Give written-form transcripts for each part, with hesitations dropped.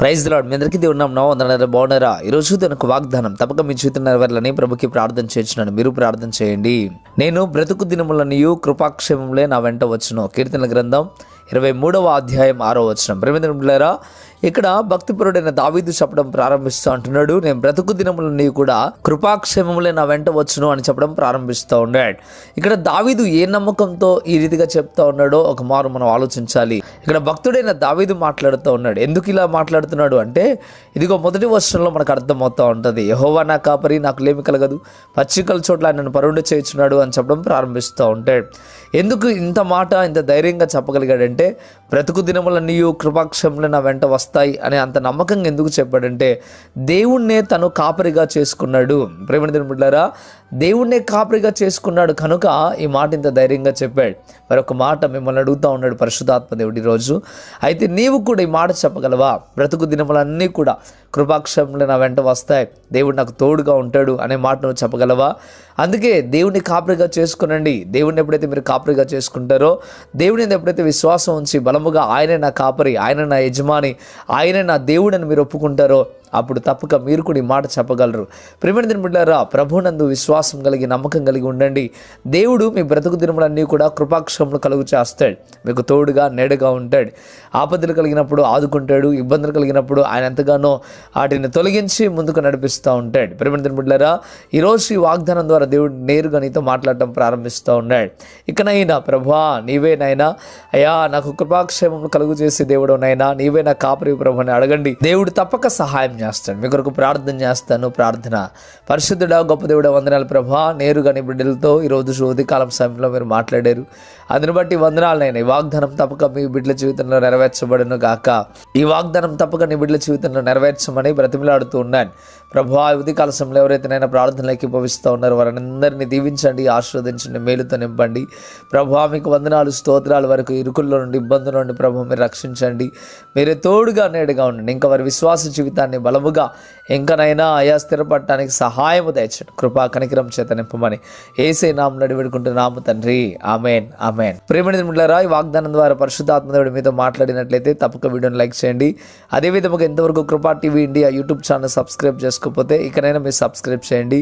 Praise the lord. మీ అందరికీ దేవుని నామమున వందనాలు. బాగున్నారా? ఈరోజు తనకు వాగ్దానం తప్పక మీ జీవితం నెరవేరాలని ప్రభుకి ప్రార్థన చేస్తున్నాను. మీరు ప్రార్థన చేయండి. నేను బ్రతుకు దినములనియు కృపాక్షేమములే నా వెంట వచ్చును. కీర్తనల గ్రంథం 23వ అధ్యాయం 6వ వచనం. ప్రేమికులారా, ఇక్కడ భక్తిపరుడైన దావీదు చెప్పడం ప్రారంభిస్తూ అంటున్నాడు, నేను బ్రతుకు దినములన్నీ కూడా కృపాక్షేమములే నా వెంట వచ్చును అని చెప్పడం ప్రారంభిస్తూ ఉన్నాడు. ఇక్కడ దావీదు ఏ నమ్మకంతో ఈ రీతిగా చెప్తా ఉన్నాడో ఒక మారు మనం ఆలోచించాలి. ఇక్కడ భక్తుడైన దావీదు మాట్లాడుతూ ఉన్నాడు. ఎందుకు ఇలా మాట్లాడుతున్నాడు అంటే, ఇదిగో మొదటి వచనంలో మనకు అర్థమవుతూ ఉంటుంది, యెహోవా నా కాపరి, నాకు లేమి కలగదు, పచ్చికల చోట్ల నన్ను పరుండు చేయుచున్నాడు అని చెప్పడం ప్రారంభిస్తూ ఉంటాడు. ఎందుకు ఇంత మాట ఇంత ధైర్యంగా చెప్పగలిగాడంటే, బ్రతుకు దినములన్నీ కృపాక్షేమములే నా వెంట వస్తాయి అని అంత నమ్మకంగా ఎందుకు చెప్పాడంటే, దేవుణ్ణే తను కాపరిగా చేసుకున్నాడు. ప్రేమ బిడ్డలారా, దేవుణ్ణే కాపరిగా చేసుకున్నాడు కనుక ఈ మాట ఇంత ధైర్యంగా చెప్పాడు. మరొక మాట మిమ్మల్ని అడుగుతూ ఉన్నాడు పరిశుద్ధాత్మ దేవుడు ఈరోజు, అయితే నీవు కూడా ఈ మాట చెప్పగలవా? బ్రతుకు దినములన్నీ కూడా కృపాక్షేమములే నా వెంట వస్తాయి, దేవుడు నాకు తోడుగా ఉంటాడు అనే మాట నువ్వు చెప్పగలవా? అందుకే దేవుడిని కాపరిగా చేసుకునండి. దేవుడిని ఎప్పుడైతే మీరు కాపరిగా చేసుకుంటారో, దేవుడిని ఎప్పుడైతే విశ్వాసం ఉంచి బలముగా ఆయనే నా కాపరి, ఆయన నా యజమాని, ఆయనే నా దేవుడని మీరు ఒప్పుకుంటారో, అప్పుడు తప్పక మీరు కూడా ఈ మాట చెప్పగలరు. ప్రియమైన బిడ్డలారా, ప్రభునందు విశ్వాసం కలిగి నమ్మకం కలిగి ఉండండి. దేవుడు మీ బ్రతుకు దినములన్నీ కూడా కృపాక్షేమములు కలుగు చేస్తాడు. మీకు తోడుగా నేడుగా ఉంటాడు. ఆపదలు కలిగినప్పుడు ఆదుకుంటాడు, ఇబ్బందులు కలిగినప్పుడు ఆయన ఎంతగానో వాటిని తొలగించి ముందుకు నడిపిస్తూ ఉంటాడు. ప్రియమైన బిడ్డలారా, ఈరోజు ఈ వాగ్దానం ద్వారా దేవుడు నేరుగా నీతో మాట్లాడటం ప్రారంభిస్తూ ఉన్నాడు. ఇకనైనా ప్రభువా నీవేనైనా, అయ్యా నాకు కృపాక్షేమములు కలుగు చేసే దేవుడు నైనా, నీవే నా కాపరి ప్రభు అని అడగండి. దేవుడు తప్పక సహాయం చేస్తాడు. మీ కొరకు ప్రార్థన చేస్తాను. ప్రార్థన. పరిశుద్ధుడా గొప్ప దేవుడా వందనాలు ప్రభా, నేరుగా నీ బిడ్డలతో ఈరోజు ఉదయకాలం సమయంలో మీరు మాట్లాడారు. అందుని బట్టి వందనాలైనా. ఈ వాగ్దానం తప్పక మీ బిడ్డల జీవితంలో నెరవేర్చబడును గాక. ఈ వాగ్దానం తప్పక నీ బిడ్డల జీవితంలో నెరవేర్చమని బ్రతిమలాడుతూ ఉన్నాను ప్రభా. ఉదయకాల సమయంలో ఎవరైతే నైనా ప్రార్థనలు భవిస్తూ ఉన్నారో వారందరినీ దీవించండి, ఆశీర్వదించండి, మేలుతో నింపండి ప్రభా. మీకు వందనాలు, స్తోత్రాల వరకు ఇరుకుల్లో నుండి ఇబ్బందుల నుండి ప్రభు మీరు రక్షించండి. మీరే తోడుగా నేడుగా ఉండండి. ఇంకా వారి విశ్వాస జీవితాన్ని బలముగా ఇంకనైనా అయా స్థిరపడటానికి సహాయము దయచండి. కృపా కనికరం చేత నింపమని యేసే నామమున వేడుకుంటున్నాము తండ్రి. ఆమేన్, ఆమేన్. ప్రియమైన బిడ్డలారా, ఈ వాగ్దానం ద్వారా పరిశుద్ధాత్మ దేవుడు మీతో మాట్లాడినట్లయితే తప్పక వీడియోని లైక్ చేయండి. అదేవిధంగా ఇంతవరకు కృపా TV India YouTube channel subscribe చేసుకోకపోతే ఇకనైనా మీరు సబ్స్క్రైబ్ చేయండి.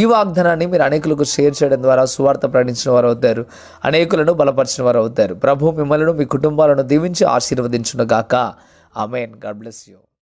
ఈ వాగ్దానాన్ని మీరు అనేకులకు షేర్ చేయడం ద్వారా సువార్త ప్రకటించిన వారు అవుతారు, అనేకులను బలపరిచిన వారు అవుతారు. ప్రభు మిమ్మల్ని మీ కుటుంబాలను దీవించి ఆశీర్వదించును గాక. ఆమేన్. God bless you.